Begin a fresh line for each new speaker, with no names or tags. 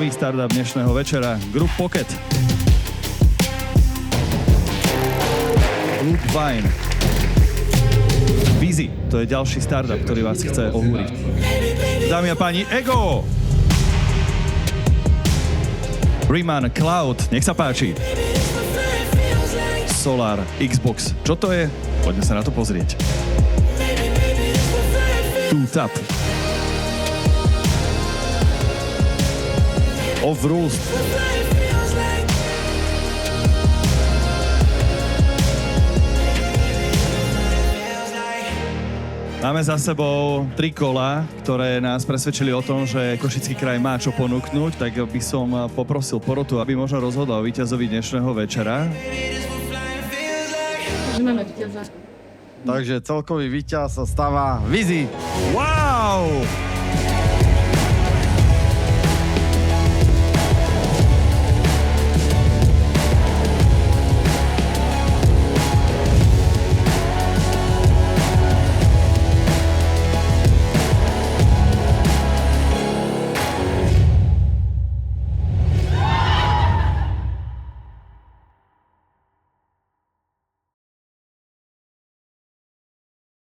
prvý startup dnešného večera, Group Pocket. Loop Vine. Busy, to je ďalší startup, ktorý vás chce ohúriť. Dámy a páni, Ego! Riemann Cloud, nech sa páči. Solar, Xbox, čo to je? Poďme sa na to pozrieť. Two Tap. Off Rules. Máme za sebou 3 kola, ktoré nás presvedčili o tom, že Košický kraj má čo ponúknuť, tak by som poprosil porotu, aby možno rozhodol o víťazovi dnešného večera.
Máme víťaza.
Takže celkový víťaz sa stáva Vizi.
Wow!